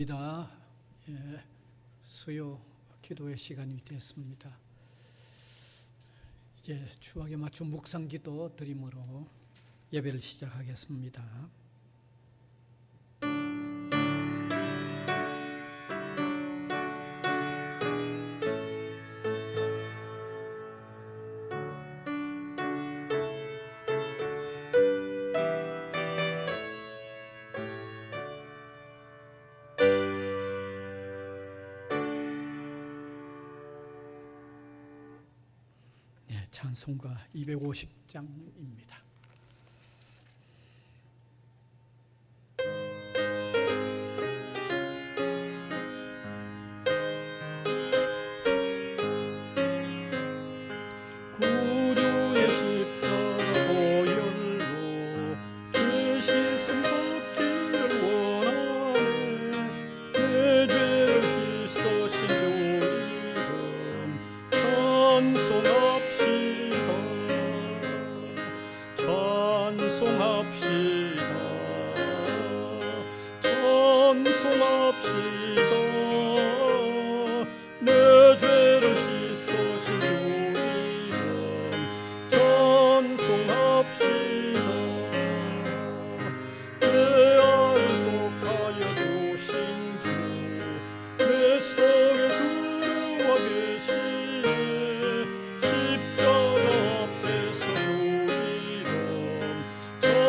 입니다. 수요 기도의 시간이 됐습니다. 이제 주학에 맞춘 묵상기도 드림으로 예배를 시작하겠습니다. 찬송가 250장입니다. 구주의 십자가 보혈로 죄 씻음 받기를 원하네. 내 죄를 씻으신 주 이름 찬송합시다. 내 죄를 씻으신 주 이름 찬송합시다. 죄악을 속하여 두신 주 내 속에 들어와 계시네. 십자가 앞에서 주 이름 찬송합시다.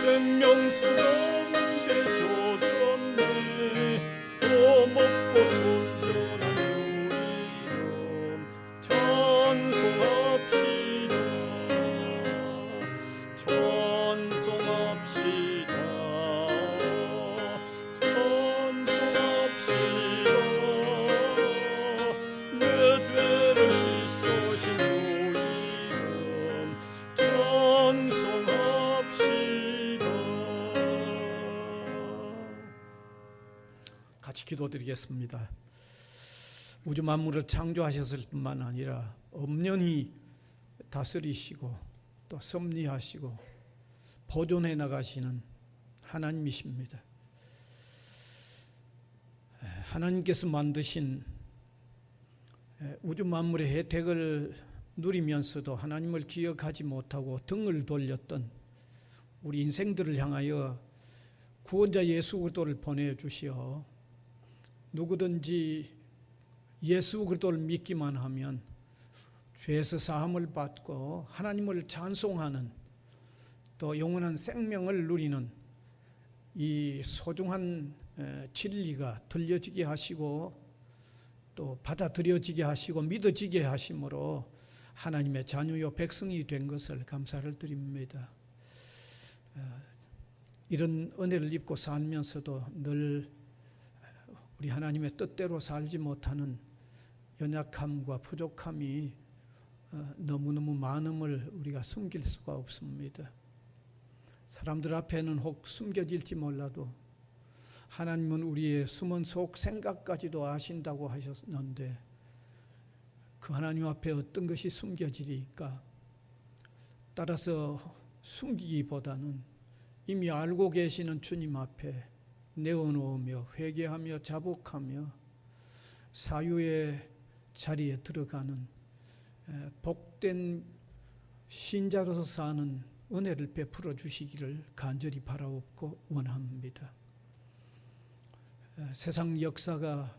생명수 가운데 젖었네. 또 먹고 순전한 주 이름 찬송합시다. 내 죄를 씻으신 주 이름 찬송합시다. 같이 기도드리겠습니다. 우주 만물을 창조하셨을 뿐만 아니라 엄연히 다스리시고 또 섭리하시고 보존해 나가시는 하나님이십니다. 하나님께서 만드신 우주 만물의 혜택을 누리면서도 하나님을 기억하지 못하고 등을 돌렸던 우리 인생들을 향하여 구원자 예수 그리스도를 보내주시어 누구든지 예수 그리스도를 믿기만 하면 죄에서 사함을 받고 하나님을 찬송하는 또 영원한 생명을 누리는 이 소중한 진리가 들려지게 하시고 또 받아들여지게 하시고 믿어지게 하심으로 하나님의 자녀요 백성이 된 것을 감사를 드립니다. 이런 은혜를 입고 살면서도 늘 우리 하나님의 뜻대로 살지 못하는 연약함과 부족함이 너무너무 많음을 우리가 숨길 수가 없습니다. 사람들 앞에는 혹 숨겨질지 몰라도 하나님은 우리의 숨은 속 생각까지도 아신다고 하셨는데 그 하나님 앞에 어떤 것이 숨겨지리까? 따라서 숨기기보다는 이미 알고 계시는 주님 앞에 내어놓으며 회개하며 자복하며 사유의 자리에 들어가는 복된 신자로서 사는 은혜를 베풀어 주시기를 간절히 바라옵고 원합니다. 세상 역사가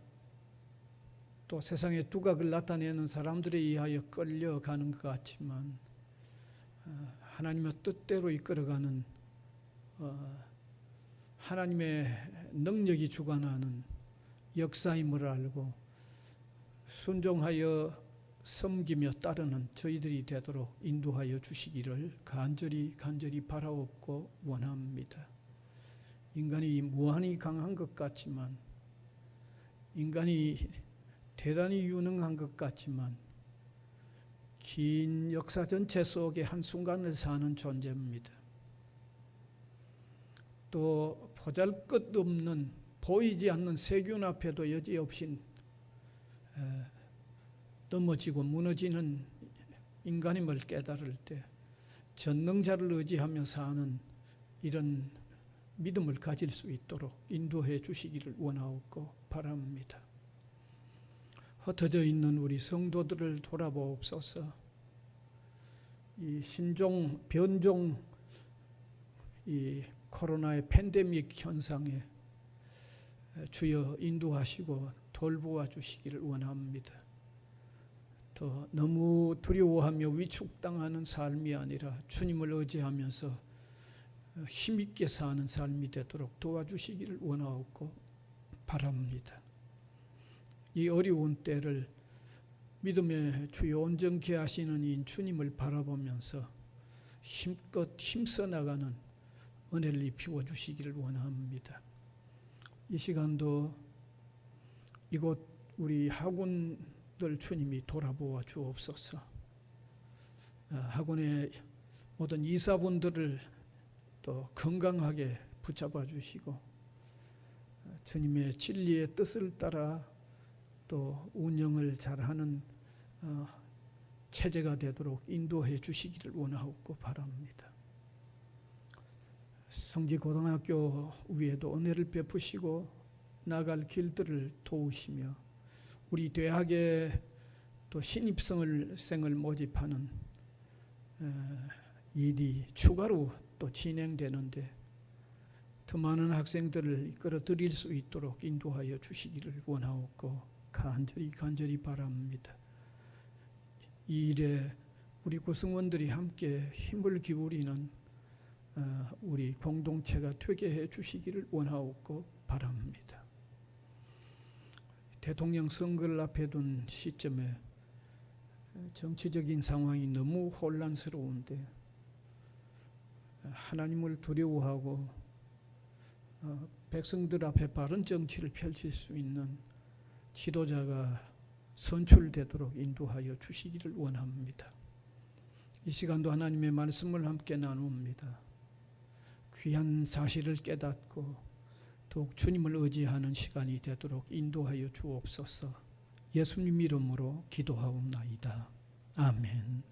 또 세상의 두각을 나타내는 사람들에 의하여 끌려가는 것 같지만 하나님의 뜻대로 이끌어가는 하나님의 능력이 주관하는 역사임을 알고 순종하여 섬기며 따르는 저희들이 되도록 인도하여 주시기를 간절히 바라옵고 원합니다. 인간이 무한히 강한 것 같지만, 인간이 대단히 유능한 것 같지만 긴 역사 전체 속의 한순간을 사는 존재입니다. 또 보잘것없는 보이지 않는 세균 앞에도 여지없이 넘어지고 무너지는 인간임을 깨달을 때 전능자를 의지하며 사는 이런 믿음을 가질 수 있도록 인도해 주시기를 원하옵고 바랍니다. 흩어져 있는 우리 성도들을 돌아보옵소서. 이 신종, 변종, 이 코로나의 팬데믹 현상에 주여 인도하시고 돌보아 주시기를 원합니다. 더 너무 두려워하며 위축당하는 삶이 아니라 주님을 의지하면서 힘있게 사는 삶이 되도록 도와주시기를 원하옵고 바랍니다. 이 어려운 때를 믿음의 주요 온전케 하시는 이 주님을 바라보면서 힘껏 힘써 나가는 은혜를 입히워 주시기를 원합니다. 이 시간도 이곳 우리 학원들 주님이 돌아보아 주옵소서. 학원의 모든 이사분들을 또 건강하게 붙잡아 주시고 주님의 진리의 뜻을 따라 또 운영을 잘하는 체제가 되도록 인도해 주시기를 원하옵고 바랍니다. 성지고등학교 위에도 은혜를 베푸시고 나갈 길들을 도우시며 우리 대학에 또 신입생을 모집하는 일이 추가로 또 진행되는데 더 많은 학생들을 이끌어 드릴 수 있도록 인도하여 주시기를 원하옵고 간절히 바랍니다. 이 일에 우리 구성원들이 함께 힘을 기울이는 우리 공동체가 되게 해 주시기를 원하옵고 바랍니다. 대통령 선거를 앞에 둔 시점에 정치적인 상황이 너무 혼란스러운데 하나님을 두려워하고 백성들 앞에 바른 정치를 펼칠 수 있는 지도자가 선출되도록 인도하여 주시기를 원합니다. 이 시간도 하나님의 말씀을 함께 나눕니다. 귀한 사실을 깨닫고 더욱 주님을 의지하는 시간이 되도록 인도하여 주옵소서. 예수님 이름으로 기도하옵나이다. 아멘.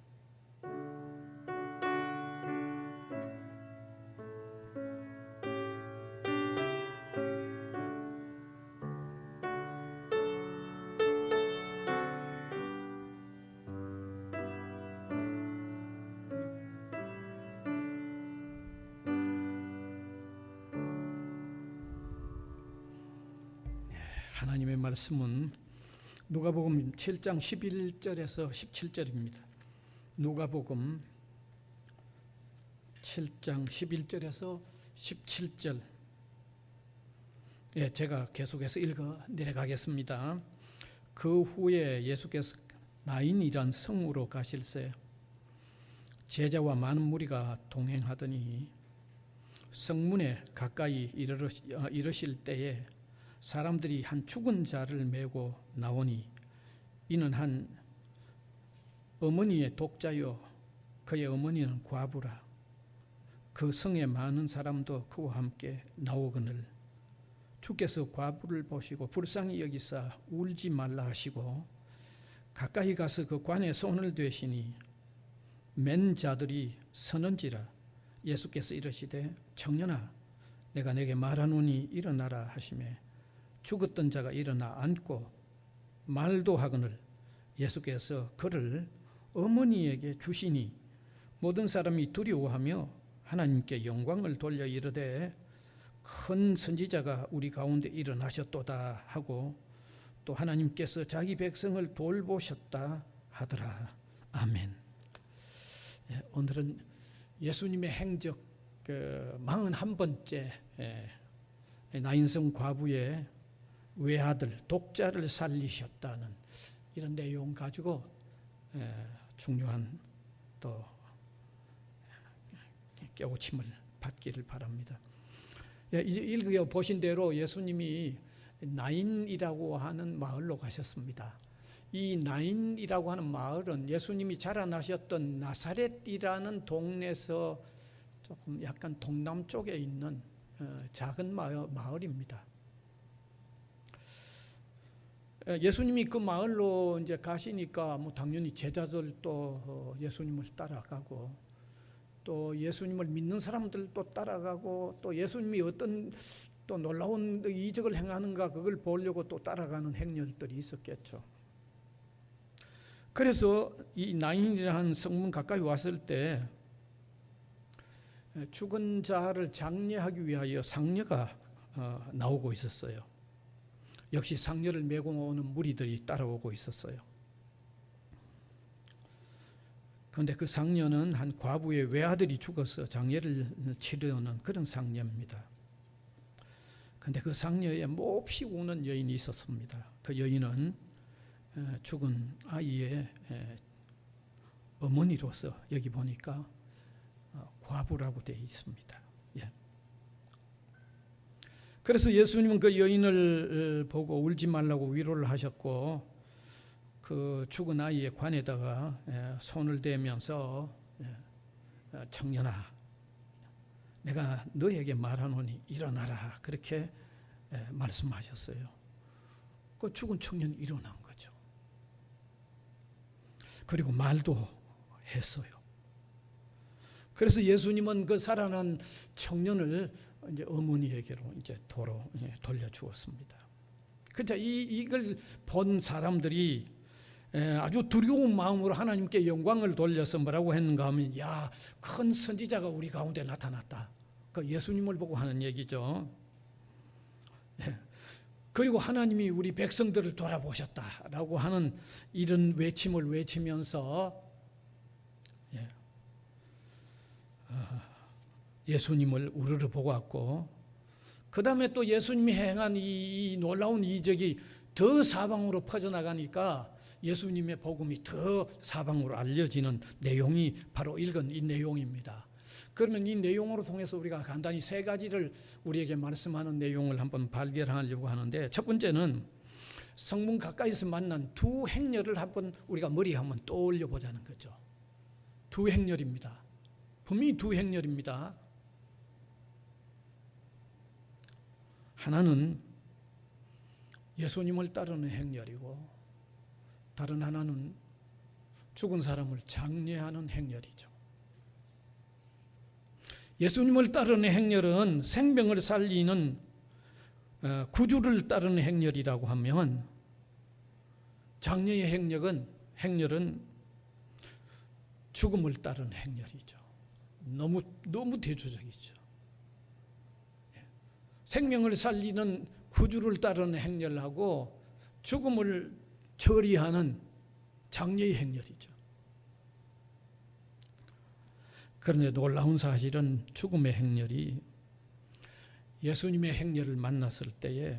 하나님의 말씀은 누가복음 7장 11절에서 17절입니다. 누가복음 7장 11절에서 17절. 제가 계속해서 읽어 내려가겠습니다. 그 후에 예수께서 나인이란 성으로 가실새 제자와 많은 무리가 동행하더니 성문에 가까이 이르실 때에 사람들이 한 죽은 자를 메고 나오니 이는 한 어머니의 독자요 그의 어머니는 과부라. 그 성에 많은 사람도 그와 함께 나오거늘 주께서 과부를 보시고 불쌍히 여기사 울지 말라 하시고 가까이 가서 그 관에 손을 대시니 맨 자들이 서는지라. 예수께서 이르시되 청년아 내가 내게 말하노니 일어나라 하시매 죽었던 자가 일어나 앉고 말도 하거늘 예수께서 그를 어머니에게 주시니 모든 사람이 두려워하며 하나님께 영광을 돌려 이르되 큰 선지자가 우리 가운데 일어나셨도다 하고 또 하나님께서 자기 백성을 돌보셨다 하더라. 아멘. 오늘은 예수님의 행적 41번째 나인성 과부의 외아들 독자를 살리셨다는 이런 내용 가지고 중요한 또 깨우침을 받기를 바랍니다. 읽어 보신 대로 예수님이 나인이라고 하는 마을로 가셨습니다. 이 나인이라고 하는 마을은 예수님이 자라나셨던 나사렛이라는 동네에서 조금 약간 동남쪽에 있는 작은 마을입니다. 예수님이 그 마을로 이제 가시니까 뭐 당연히 제자들도 예수님을 따라가고 또 예수님을 믿는 사람들도 따라가고 또 예수님이 어떤 또 놀라운 이적을 행하는가 그걸 보려고 또 따라가는 행렬들이 있었겠죠. 그래서 이 나인이라는 성문 가까이 왔을 때 죽은 자를 장례하기 위하여 상녀가 나오고 있었어요. 역시 상녀를 메고 오는 무리들이 따라오고 있었어요. 그런데 그 상녀는 한 과부의 외아들이 죽어서 장례를 치르는 그런 상녀입니다. 그런데 그 상녀에 몹시 우는 여인이 있었습니다. 그 여인은 죽은 아이의 어머니로서 여기 보니까 과부라고 되어 있습니다. 예. 그래서 예수님은 그 여인을 보고 울지 말라고 위로를 하셨고 그 죽은 아이의 관에다가 손을 대면서 청년아 내가 너에게 말하노니 일어나라 그렇게 말씀하셨어요. 그 죽은 청년이 일어난 거죠. 그리고 말도 했어요. 그래서 예수님은 그 살아난 청년을 이제 어머니에게로 이제 도로 돌려주었습니다. 그러니까 이걸 본 사람들이 아주 두려운 마음으로 하나님께 영광을 돌려서 뭐라고 했는가 하면 야, 큰 선지자가 우리 가운데 나타났다. 그 예수님을 보고 하는 얘기죠. 그리고 하나님이 우리 백성들을 돌아보셨다라고 하는 이런 외침을 외치면서 예수님을 우르르 보고 왔고 그 다음에 또 예수님이 행한 이 놀라운 이적이 더 사방으로 퍼져나가니까 예수님의 복음이 더 사방으로 알려지는 내용이 바로 읽은 이 내용입니다. 그러면 이 내용으로 통해서 우리가 간단히 세 가지를 우리에게 말씀하는 내용을 한번 발견하려고 하는데 첫 번째는 성문 가까이서 만난 두 행렬을 한번 우리가 머리에 한번 떠올려 보자는 거죠. 두 행렬입니다. 분명히 두 행렬입니다. 하나는 예수님을 따르는 행렬이고 다른 하나는 죽은 사람을 장례하는 행렬이죠. 예수님을 따르는 행렬은 생명을 살리는 구주를 따르는 행렬이라고 하면 장례의 행렬은 죽음을 따르는 행렬이죠. 너무 대조적이죠. 생명을 살리는 구주를 따르는 행렬하고 죽음을 처리하는 장례의 행렬이죠. 그런데 놀라운 사실은 죽음의 행렬이 예수님의 행렬을 만났을 때에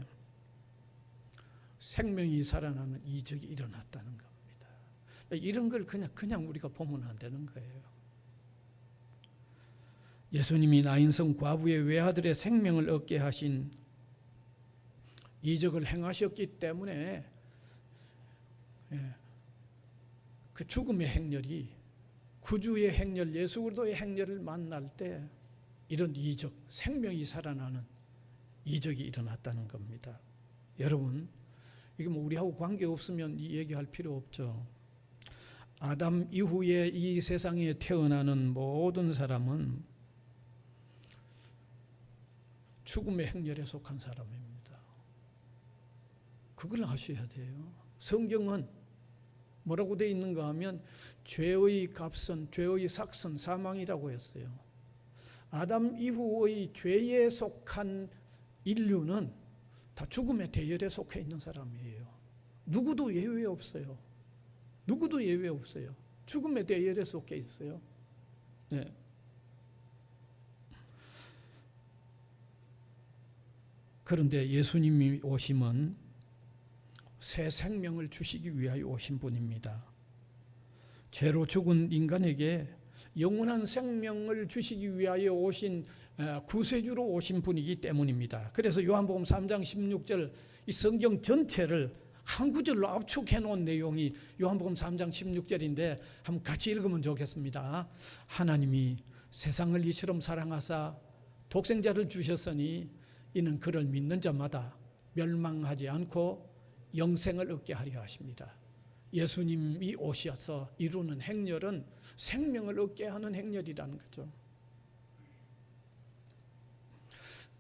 생명이 살아나는 이적이 일어났다는 겁니다. 이런 걸 그냥 우리가 보면 안 되는 거예요. 예수님이 나인성 과부의 외아들의 생명을 얻게 하신 이적을 행하셨기 때문에 그 죽음의 행렬이 구주의 행렬, 예수 그리스도의 행렬을 만날 때 이런 이적, 생명이 살아나는 이적이 일어났다는 겁니다. 여러분, 이게 뭐 우리하고 관계없으면 이 얘기할 필요 없죠. 아담 이후에 이 세상에 태어나는 모든 사람은 죽음의 행렬에 속한 사람입니다. 그걸 아셔야 돼요. 성경은 뭐라고 되어 있는가 하면 죄의 값은, 죄의 삭은 사망이라고 했어요. 아담 이후의 죄에 속한 인류는 다 죽음의 대열에 속해 있는 사람이에요. 누구도 예외 없어요. 누구도 예외 없어요. 죽음의 대열에 속해 있어요. 네. 그런데 예수님이 오심은 새 생명을 주시기 위하여 오신 분입니다. 죄로 죽은 인간에게 영원한 생명을 주시기 위하여 오신 구세주로 오신 분이기 때문입니다. 그래서 요한복음 3장 16절 이 성경 전체를 한 구절로 압축해 놓은 내용이 요한복음 3장 16절인데 한번 같이 읽으면 좋겠습니다. 하나님이 세상을 이처럼 사랑하사 독생자를 주셨으니 이는 그를 믿는 자마다 멸망하지 않고 영생을 얻게 하려 하십니다. 예수님이 오셔서 이루는 행렬은 생명을 얻게 하는 행렬이라는 거죠.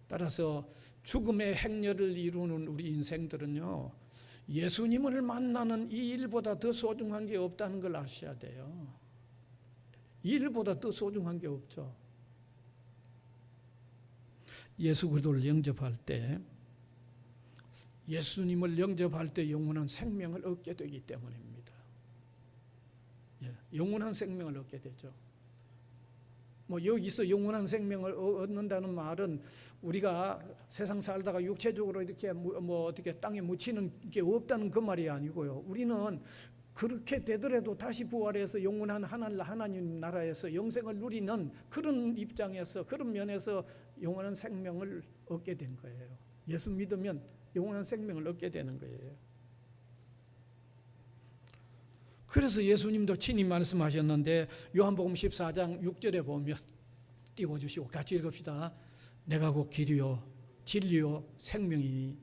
따라서 죽음의 행렬을 이루는 우리 인생들은요, 예수님을 만나는 이 일보다 더 소중한 게 없다는 걸 아셔야 돼요. 이 일보다 더 소중한 게 없죠. 예수 그리스도를 영접할 때, 예수님을 영접할 때 영원한 생명을 얻게 되기 때문입니다. 영원한 생명을 얻게 되죠. 뭐 여기서 영원한 생명을 얻는다는 말은 우리가 세상 살다가 육체적으로 이렇게 뭐 어떻게 땅에 묻히는 게 없다는 그 말이 아니고요. 우리는 그렇게 되더라도 다시 부활해서 영원한 하나님 나라에서 영생을 누리는 그런 입장에서, 그런 면에서 영원한 생명을 얻게 된 거예요. 예수 믿으면 영원한 생명을 얻게 되는 거예요. 그래서 예수님도 친히 말씀하셨는데 요한복음 14장 6절에 보면 띄워주시고 같이 읽읍시다. 내가 곧 길이요 진리요 생명이니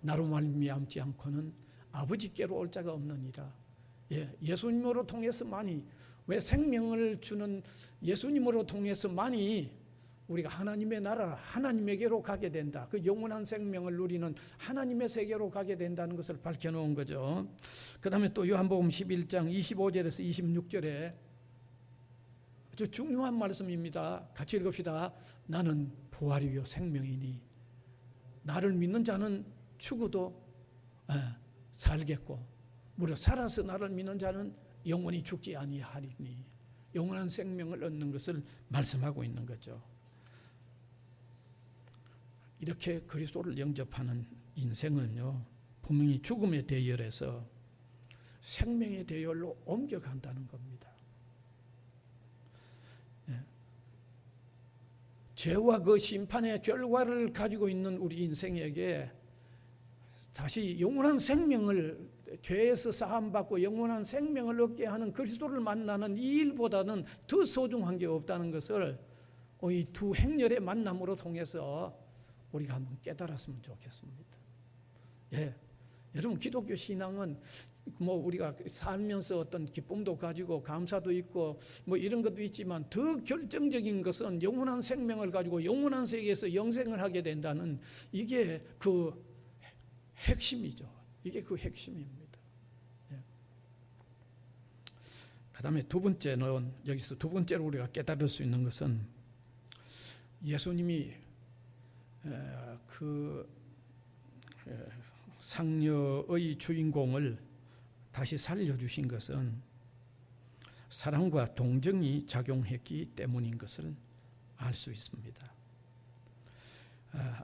나로 말미암지 않고는 아버지께로 올 자가 없느니라. 예수님으로 통해서만이, 왜 생명을 주는 예수님으로 통해서만이 우리가 하나님의 나라, 하나님에게로 가게 된다. 그 영원한 생명을 누리는 하나님의 세계로 가게 된다는 것을 밝혀놓은 거죠. 그 다음에 또 요한복음 11장 25절에서 26절에 아주 중요한 말씀입니다. 같이 읽읍시다. 나는 부활이요 생명이니 나를 믿는 자는 죽어도 살겠고 무려 살아서 나를 믿는 자는 영원히 죽지 아니하리니, 영원한 생명을 얻는 것을 말씀하고 있는 거죠. 이렇게 그리스도를 영접하는 인생은요, 분명히 죽음의 대열에서 생명의 대열로 옮겨간다는 겁니다. 죄와 그 심판의 결과를 가지고 있는 우리 인생에게 다시 영원한 생명을, 죄에서 사함받고 영원한 생명을 얻게 하는 그리스도를 만나는 이 일보다는 더 소중한 게 없다는 것을 이 두 행렬의 만남으로 통해서 우리가 한번 깨달았으면 좋겠습니다. 여러분, 기독교 신앙은 뭐 우리가 살면서 어떤 기쁨도 가지고 감사도 있고 뭐 이런 것도 있지만 더 결정적인 것은 영원한 생명을 가지고 영원한 세계에서 영생을 하게 된다는, 이게 그 핵심이죠. 이게 그 핵심입니다. 그 다음에 두 번째는, 여기서 두 번째로 우리가 깨달을 수 있는 것은 예수님이 그 상녀의 주인공을 다시 살려주신 것은 사랑과 동정이 작용했기 때문인 것을 알 수 있습니다.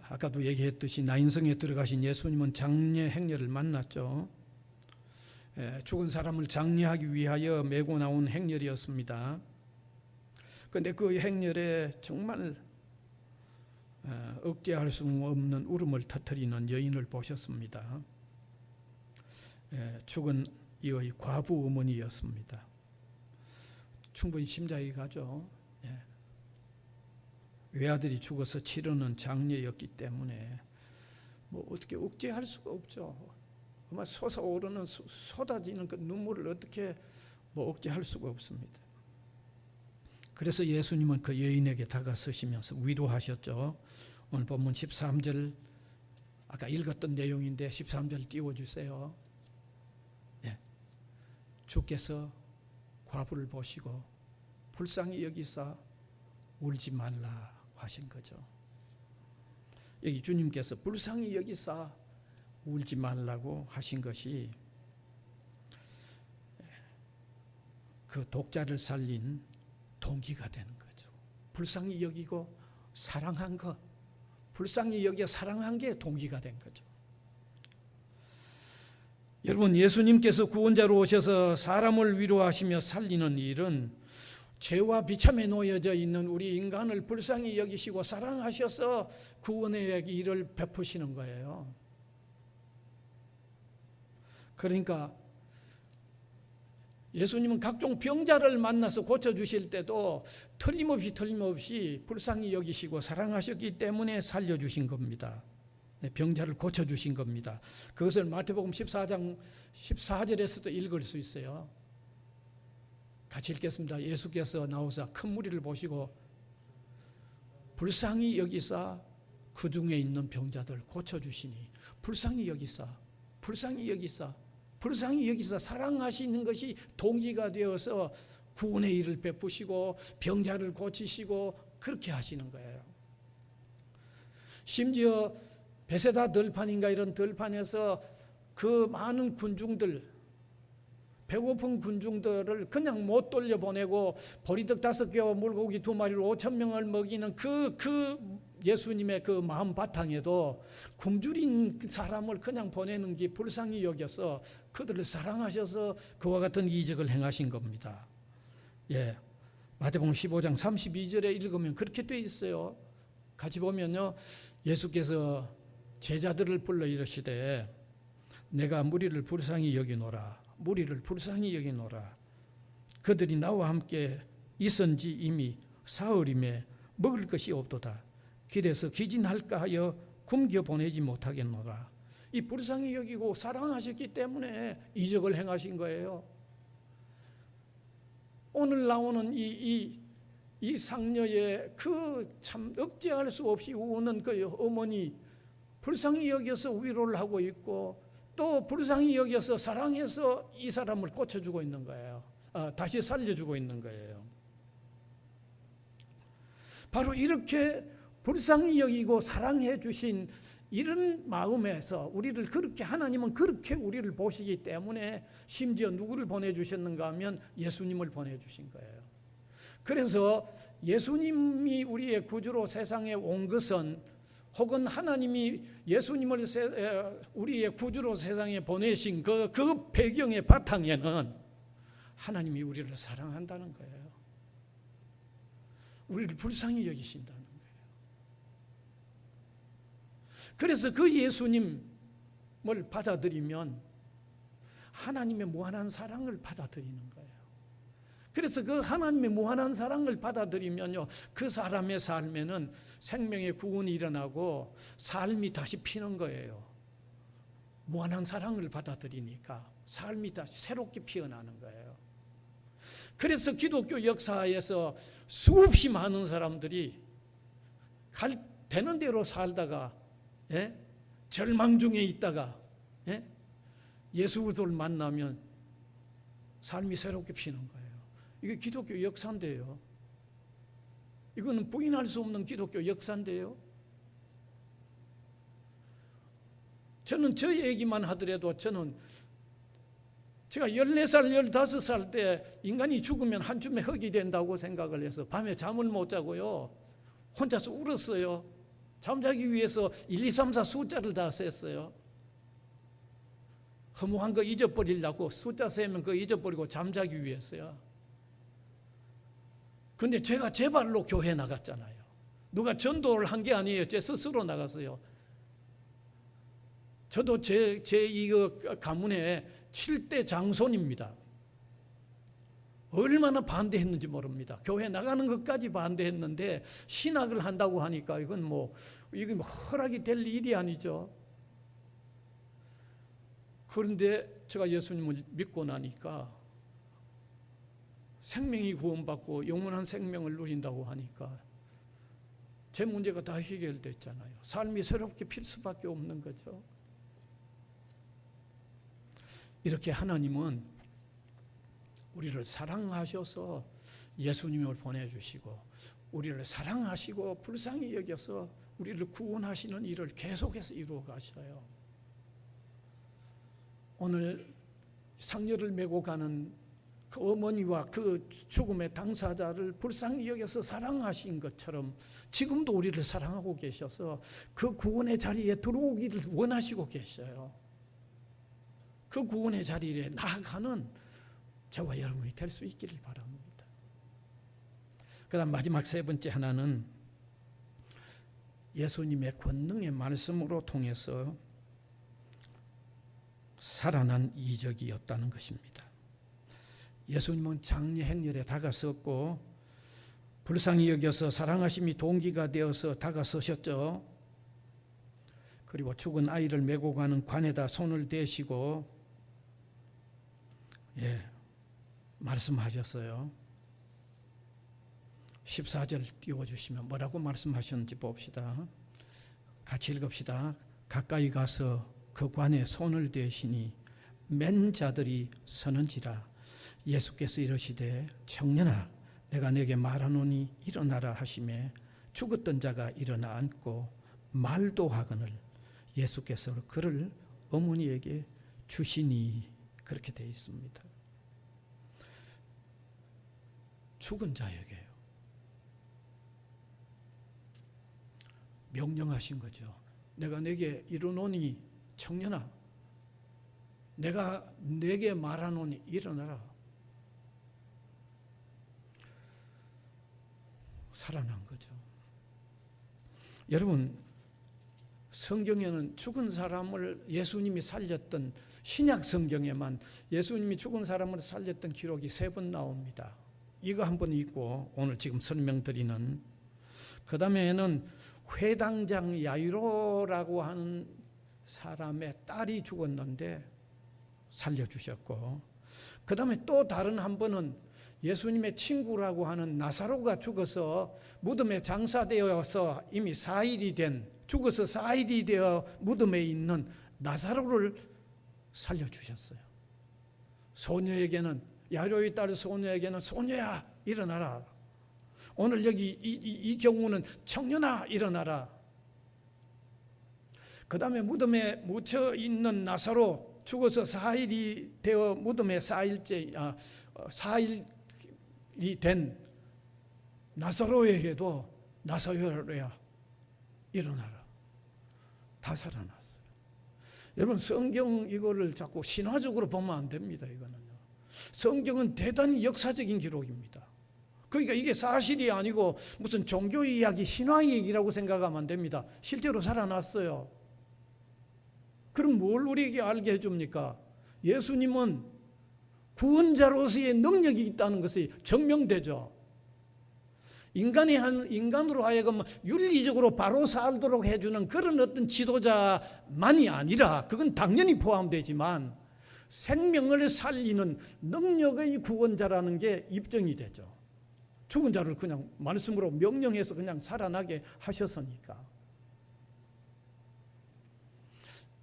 아까도 얘기했듯이 나인성에 들어가신 예수님은 장례 행렬을 만났죠. 죽은 사람을 장례하기 위하여 메고 나온 행렬이었습니다. 그런데 그 행렬에 정말 억제할 수 없는 울음을 터뜨리는 여인을 보셨습니다. 죽은 이의 과부 어머니였습니다. 충분히 심장이 가죠. 외아들이 죽어서 치르는 장례였기 때문에 뭐 어떻게 억제할 수가 없죠. 아마 솟아오르는 쏟아지는 그 눈물을 어떻게 뭐 억제할 수가 없습니다. 그래서 예수님은 그 여인에게 다가서시면서 위로하셨죠. 오늘 본문 13절, 아까 읽었던 내용인데 13절 띄워주세요. 주께서 과부를 보시고 불쌍히 여기사 울지 말라 하신 거죠. 여기 주님께서 불쌍히 여기사 울지 말라고 하신 것이 그 독자를 살린 동기가 되는 거죠. 불쌍히 여기고 사랑한 것, 불쌍히 여겨 사랑한 게 동기가 된 거죠. 여러분, 예수님께서 구원자로 오셔서 사람을 위로하시며 살리는 일은 죄와 비참에 놓여져 있는 우리 인간을 불쌍히 여기시고 사랑하셔서 구원의 일을 베푸시는 거예요. 그러니까 예수님은 각종 병자를 만나서 고쳐주실 때도 틀림없이 불쌍히 여기시고 사랑하셨기 때문에 살려주신 겁니다. 병자를 고쳐주신 겁니다. 그것을 마태복음 14장 14절에서도 읽을 수 있어요. 같이 읽겠습니다. 예수께서 나오사 큰 무리를 보시고 불쌍히 여기사 그 중에 있는 병자들 고쳐주시니 불쌍히 여기사 사랑하시는 것이 동기가 되어서 구원의 일을 베푸시고 병자를 고치시고 그렇게 하시는 거예요. 심지어 베세다 들판인가 이런 들판에서 그 많은 군중들, 배고픈 군중들을 그냥 못 돌려보내고 보리떡 5개와 물고기 2마리로 5,000명을 먹이는 그 예수님의 그 마음 바탕에도 굶주린 사람을 그냥 보내는 게 불쌍히 여겨서 그들을 사랑하셔서 그와 같은 이적을 행하신 겁니다. 예, 마태복음 15장 32절에 읽으면 그렇게 돼 있어요. 같이 보면요, 예수께서 제자들을 불러 이르시되 내가 무리를 불쌍히 여기노라. 그들이 나와 함께 있은지 이미 사흘임에 먹을 것이 없도다. 길에서 기진할까 하여 굶겨 보내지 못하겠노라. 이 불쌍히 여기고 사랑하셨기 때문에 이적을 행하신 거예요. 오늘 나오는 이 상녀의 그 참 억제할 수 없이 우는 그 어머니, 불쌍히 여겨서 위로를 하고 있고 또 불쌍히 여겨서 사랑해서 이 사람을 고쳐주고 있는 거예요. 다시 살려주고 있는 거예요. 바로 이렇게 불쌍히 여기고 사랑해 주신 이런 마음에서 우리를 그렇게, 하나님은 그렇게 우리를 보시기 때문에 심지어 누구를 보내주셨는가 하면 예수님을 보내주신 거예요. 그래서 예수님이 우리의 구주로 세상에 온 것은, 혹은 하나님이 예수님을 우리의 구주로 세상에 보내신 그 배경의 바탕에는 하나님이 우리를 사랑한다는 거예요. 우리를 불쌍히 여기신다는 거예요. 그래서 그 예수님을 받아들이면 하나님의 무한한 사랑을 받아들이는 거예요. 그래서 그 하나님의 무한한 사랑을 받아들이면요, 그 사람의 삶에는 생명의 구원이 일어나고 삶이 다시 피는 거예요. 무한한 사랑을 받아들이니까 삶이 다시 새롭게 피어나는 거예요. 그래서 기독교 역사에서 수없이 많은 사람들이 되는 대로 살다가, 절망 중에 있다가, 예수를 만나면 삶이 새롭게 피는 거예요. 이게 기독교 역사인데요. 이거는 부인할 수 없는 기독교 역사인데요. 저는 저 얘기만 하더라도 제가 14살, 15살 때 인간이 죽으면 한 줌의 흙이 된다고 생각을 해서 밤에 잠을 못 자고요, 혼자서 울었어요. 잠자기 위해서 1, 2, 3, 4 숫자를 다 셌어요. 허무한 거 잊어버리려고 숫자 세면 그거 잊어버리고 잠자기 위해서요. 근데 제가 제 발로 교회 나갔잖아요. 누가 전도를 한 게 아니에요. 제 스스로 나갔어요. 저도 제 이거 가문의 7대 장손입니다. 얼마나 반대했는지 모릅니다. 교회 나가는 것까지 반대했는데 신학을 한다고 하니까 이건 이게 허락이 될 일이 아니죠. 그런데 제가 예수님을 믿고 나니까 생명이 구원받고 영원한 생명을 누린다고 하니까 제 문제가 다 해결됐잖아요. 삶이 새롭게 필 수밖에 없는 거죠. 이렇게 하나님은 우리를 사랑하셔서 예수님을 보내주시고 우리를 사랑하시고 불쌍히 여겨서 우리를 구원하시는 일을 계속해서 이루어 가셔요. 오늘 상여를 메고 가는 그 어머니와 그 죽음의 당사자를 불쌍히 여겨서 사랑하신 것처럼 지금도 우리를 사랑하고 계셔서 그 구원의 자리에 들어오기를 원하시고 계셔요. 그 구원의 자리에 나아가는 저와 여러분이 될 수 있기를 바랍니다. 그 다음 마지막 세 번째 하나는 예수님의 권능의 말씀으로 통해서 살아난 이적이었다는 것입니다. 예수님은 장례 행렬에 다가섰고 불쌍히 여겨서 사랑하심이 동기가 되어서 다가서셨죠. 그리고 죽은 아이를 메고 가는 관에다 손을 대시고 말씀하셨어요. 14절 띄워주시면 뭐라고 말씀하셨는지 봅시다. 같이 읽읍시다. 가까이 가서 그 관에 손을 대시니 맨 자들이 서는지라. 예수께서 이르시되 청년아 내가 네게 말하노니 일어나라 하시매 죽었던 자가 일어나 앉고 말도 하거늘 예수께서 그를 어머니에게 주시니. 그렇게 되어 있습니다. 죽은 자에게요. 명령하신 거죠. 내가 네게 이르노니 청년아 내가 네게 말하노니 일어나라. 살아난 거죠. 여러분 성경에는 죽은 사람을 예수님이 살렸던 신약 성경에만 예수님이 죽은 사람을 살렸던 기록이 3번 나옵니다. 이거 한 번 있고 오늘 지금 설명드리는 그 다음에는 회당장 야이로라고 하는 사람의 딸이 죽었는데 살려주셨고 그 다음에 또 다른 한 번은 예수님의 친구라고 하는 나사로가 죽어서 무덤에 장사되어서 이미 4일이 된 죽어서 4일이 되어 무덤에 있는 나사로를 살려주셨어요. 소녀에게는 야이로의 딸 소녀에게는 소녀야 일어나라. 오늘 여기 이 경우는 청년아 일어나라. 그 다음에 무덤에 묻혀 있는 나사로 죽어서 4일이 되어 무덤에 4일이 된 나사로에게도 나사로야 일어나라. 다 살아났어요. 여러분 성경 이거를 자꾸 신화적으로 보면 안 됩니다. 이거는요. 성경은 대단히 역사적인 기록입니다. 그러니까 이게 사실이 아니고 무슨 종교 이야기, 신화 얘기라고 생각하면 안 됩니다. 실제로 살아났어요. 그럼 뭘 우리에게 알게 해줍니까? 예수님은 구원자로서의 능력이 있다는 것이 증명되죠. 인간으로 하여금 윤리적으로 바로 살도록 해주는 그런 어떤 지도자만이 아니라 그건 당연히 포함되지만 생명을 살리는 능력의 구원자라는 게 입증이 되죠. 죽은 자를 그냥 말씀으로 명령해서 그냥 살아나게 하셨으니까.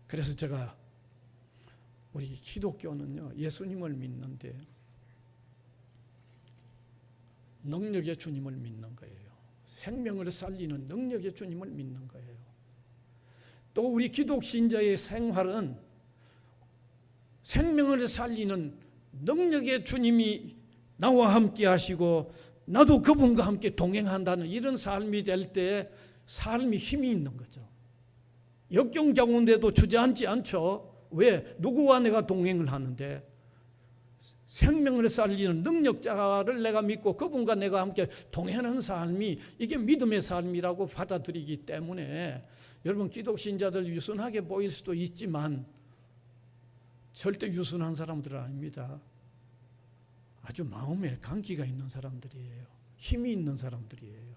그래서 제가 우리 기독교는요 예수님을 믿는데 능력의 주님을 믿는 거예요. 생명을 살리는 능력의 주님을 믿는 거예요. 또 우리 기독 신자의 생활은 생명을 살리는 능력의 주님이 나와 함께 하시고 나도 그분과 함께 동행한다는 이런 삶이 될 때 삶이 힘이 있는 거죠. 역경 가운데도 주저앉지 않죠. 왜? 누구와 내가 동행을 하는데 생명을 살리는 능력자를 내가 믿고 그분과 내가 함께 동행하는 삶이 이게 믿음의 삶이라고 받아들이기 때문에 여러분 기독 신자들 유순하게 보일 수도 있지만 절대 유순한 사람들은 아닙니다. 아주 마음에 강기가 있는 사람들이에요. 힘이 있는 사람들이에요.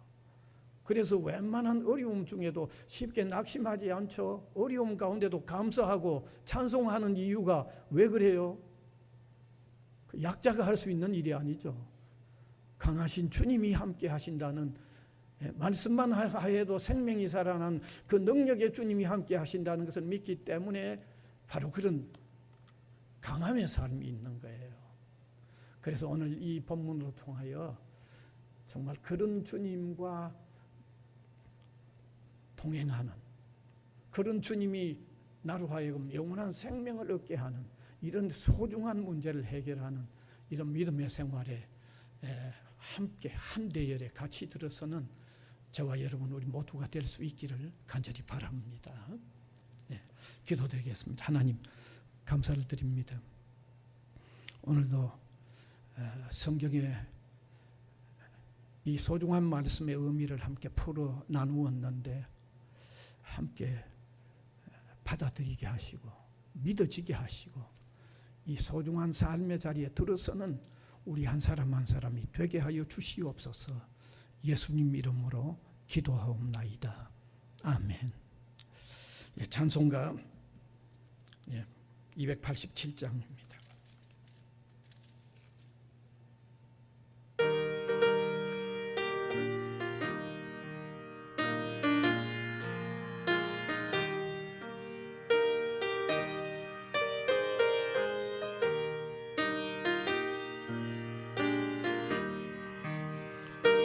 그래서 웬만한 어려움 중에도 쉽게 낙심하지 않죠. 어려움 가운데도 감사하고 찬송하는 이유가 왜 그래요? 약자가 할 수 있는 일이 아니죠. 강하신 주님이 함께 하신다는 말씀만 하여도 생명이 살아난 그 능력의 주님이 함께 하신다는 것을 믿기 때문에 바로 그런 강함의 삶이 있는 거예요. 그래서 오늘 이 본문으로 통하여 정말 그런 주님과 동행하는, 그런 주님이 나로 하여금 영원한 생명을 얻게 하는 이런 소중한 문제를 해결하는 이런 믿음의 생활에 함께 한 대열에 같이 들어서는 저와 여러분 우리 모두가 될 수 있기를 간절히 바랍니다. 기도드리겠습니다. 하나님 감사를 드립니다. 오늘도 성경의 이 소중한 말씀의 의미를 함께 풀어 나누었는데 함께 받아들이게 하시고 믿어지게 하시고 이 소중한 삶의 자리에 들어서는 우리 한 사람 한 사람이 되게 하여 주시옵소서. 예수님 이름으로 기도하옵나이다. 아멘. 찬송가 287장입니다.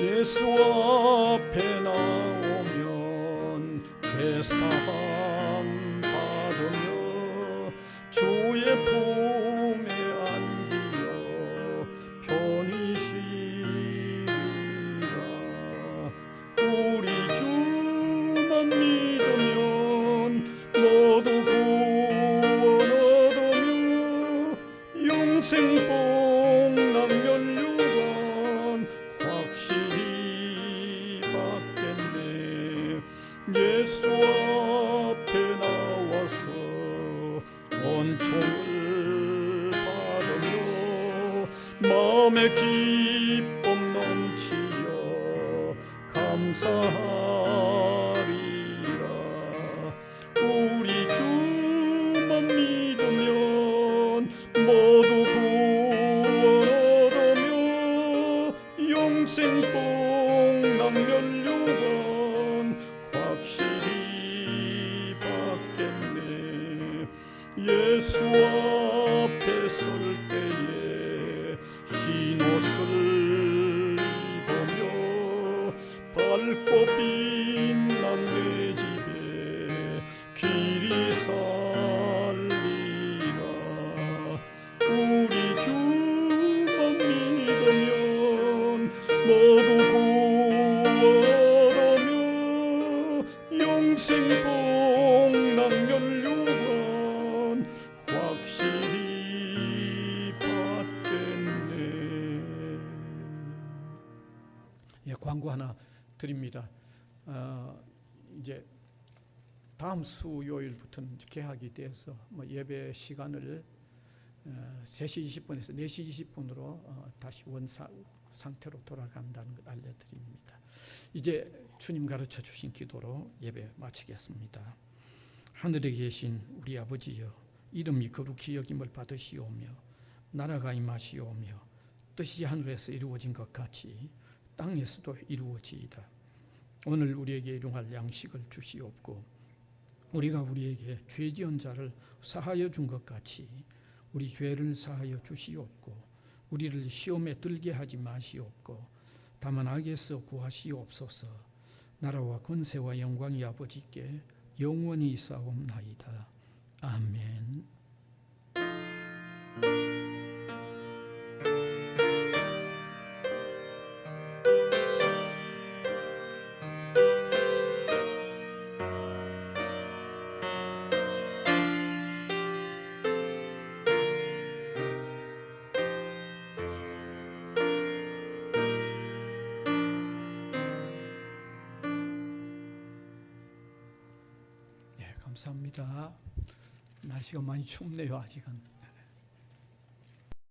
예수 앞에 나오면 죄사함 받으며 주의 품에 안기어 편히 쉬리라. 우리 주만 믿으면 모두 구원 얻으며 영생 복락면류관 확실히 받겠네. 예수 앞에 나와서 원총을 받으며 마음의 기쁨 넘치어 감사하리라. 우리 주만 믿으면 모두 구원 얻으며 영생 복락면류관 확실히 받겠네. 예수 앞에 설 때에 흰 옷을 입으며 밝고 빛난 내 집에 길이 살리라. 우리 주만 믿으면 모두 구원 얻으며 영생 복락면류관 확실히 받겠네. 광고 하나 드립니다. 이제 다음 수요일부터는 개학이 돼서 예배 시간을 3시 20분에서 4시 20분으로 다시 원사 상태로 돌아간다는 걸 알려드립니다. 이제 주님 가르쳐 주신 기도로 예배 마치겠습니다. 하늘에 계신 우리 아버지여, 이름이 거룩히 여김을 받으시오며 나라가 임하시오며 뜻이 하늘에서 이루어진 것 같이 땅에서도 이루어지이다. 오늘 우리에게 일용할 양식을 주시옵고 우리가 우리에게 죄 지은 자를 사하여 준 것 같이 우리 죄를 사하여 주시옵고 우리를 시험에 들게 하지 마시옵고 다만 악에서 구하시옵소서. 나라와 권세와 영광이 아버지께 영원히 있사옵나이다. 아멘. 감사합니다. 날씨가 많이 춥네요. 아직은.